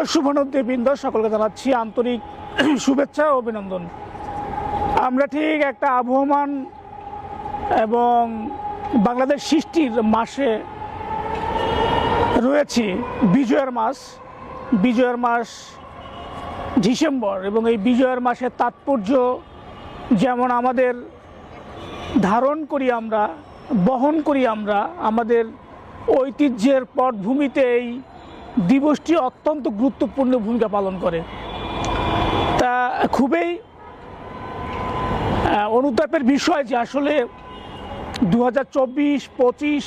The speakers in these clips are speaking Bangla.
প্রিয় শুভনন্দীবৃন্দ, সকলকে জানাচ্ছি আন্তরিক শুভেচ্ছা ও অভিনন্দন। আমরা ঠিক একটা আবহমান এবং বাংলাদেশ সৃষ্টির মাসে রয়েছি। বিজয়ের মাস ডিসেম্বর, এবং এই বিজয়ের মাসের তাৎপর্য যেমন আমাদের ধারণ করি আমরা, বহন করি আমরা, আমাদের ঐতিহ্যের পটভূমিতে এই দিবসটি অত্যন্ত গুরুত্বপূর্ণ ভূমিকা পালন করে। তা খুবই অনুতাপের বিষয় যে আসলে 2024-25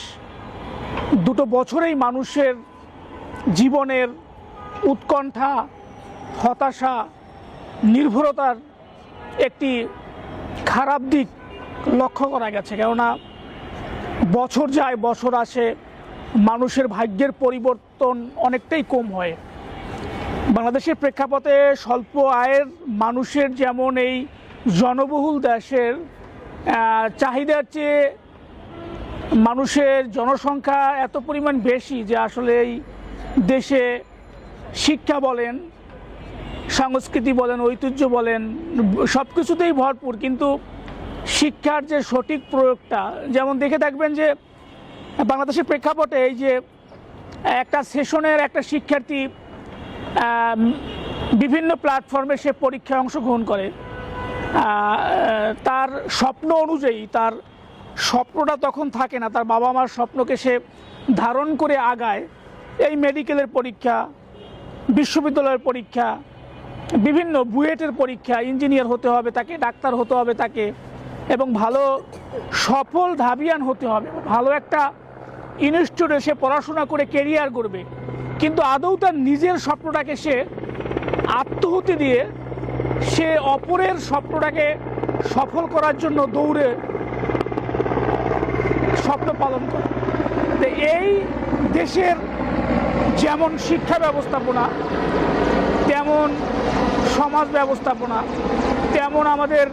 দুটো বছরেই মানুষের জীবনের উৎকণ্ঠা, হতাশা, নির্ভরতার একটি খারাপ দিক লক্ষ্য করা গেছে। কেননা বছর যায় বছর আসে, মানুষের ভাগ্যের পরিবর্তন অনেকটাই কম হয়। বাংলাদেশের প্রেক্ষাপটে স্বল্প আয়ের মানুষের যেমন এই জনবহুল দেশের চাহিদার চেয়ে মানুষের জনসংখ্যা এত পরিমাণ বেশি যে আসলে এই দেশে শিক্ষা বলেন, সংস্কৃতি বলেন, ঐতিহ্য বলেন, সব কিছুতেই ভরপুর, কিন্তু শিক্ষার যে সঠিক প্রয়োগটা, যেমন দেখে থাকবেন যে বাংলাদেশের প্রেক্ষাপটে এই যে একটা সেশনের একটা শিক্ষার্থী বিভিন্ন প্ল্যাটফর্মে সে পরীক্ষায় অংশগ্রহণ করে, তার স্বপ্ন অনুযায়ী তার স্বপ্নটা তখন থাকে না, তার বাবা মার স্বপ্নকে সে ধারণ করে আগায়। এই মেডিকেলের পরীক্ষা, বিশ্ববিদ্যালয়ের পরীক্ষা, বিভিন্ন বুয়েটের পরীক্ষা, ইঞ্জিনিয়ার হতে হবে তাকে, ডাক্তার হতে হবে তাকে, এবং ভালো সফল ধাবিয়ান হতে হবে, ভালো একটা ইনস্টিটিউটে সে পড়াশোনা করে কেরিয়ার করবে। কিন্তু আদৌ তার নিজের স্বপ্নটাকে সে আত্মহুতি দিয়ে সে অপরের স্বপ্নটাকে সফল করার জন্য দৌড়ে স্বপ্ন পালন করে। তো এই দেশের যেমন শিক্ষা ব্যবস্থাপনা, তেমন সমাজ ব্যবস্থাপনা, তেমন আমাদের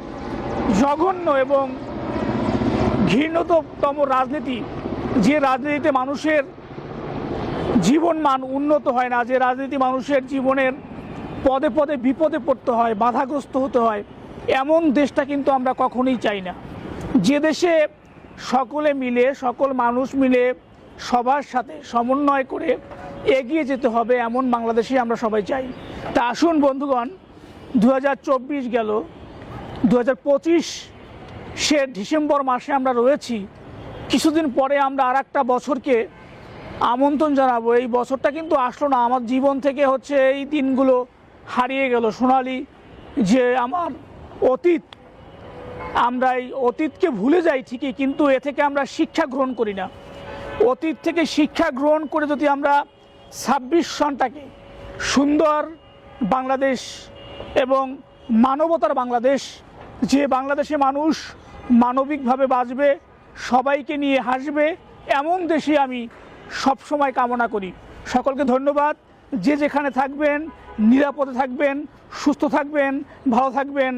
জঘন্য এবং ঘৃণ্যতম রাজনীতি, যে রাজনীতিতে মানুষের জীবন মান উন্নত হয় না, যে রাজনীতি মানুষের জীবনের পদে পদে বিপদে পড়তে হয়, বাধাগ্রস্ত হতে হয়, এমন দেশটা কিন্তু আমরা কখনোই চাই না। যে দেশে সকলে মিলে, সকল মানুষ মিলে সবার সাথে সমন্বয় করে এগিয়ে যেতে হবে, এমন বাংলাদেশে আমরা সবাই চাই। তা আসুন বন্ধুগণ, 2024 গেল, 2025 সে ডিসেম্বর মাসে আমরা রয়েছি। কিছুদিন পরে আমরা আর একটা বছরকে আমন্ত্রণ জানাবো। এই বছরটা কিন্তু আসলো না, আমার জীবন থেকে হচ্ছে এই দিনগুলো হারিয়ে গেল, সোনালি যে আমার অতীত। আমরা এই অতীতকে ভুলে যাই ঠিকই, কিন্তু এ থেকে আমরা শিক্ষা গ্রহণ করি না। অতীত থেকে শিক্ষা গ্রহণ করে যদি আমরা 26 সনটাকে সুন্দর বাংলাদেশ এবং মানবতার বাংলাদেশ, যে বাংলাদেশে মানুষ মানবিকভাবে বাঁচবে, সবাইকে নিয়ে হাসবে, এমন দেশে আমি সবসময় কামনা করি। সকলকে ধন্যবাদ। যে যেখানে থাকবেন নিরাপদে থাকবেন, সুস্থ থাকবেন, ভালো থাকবেন।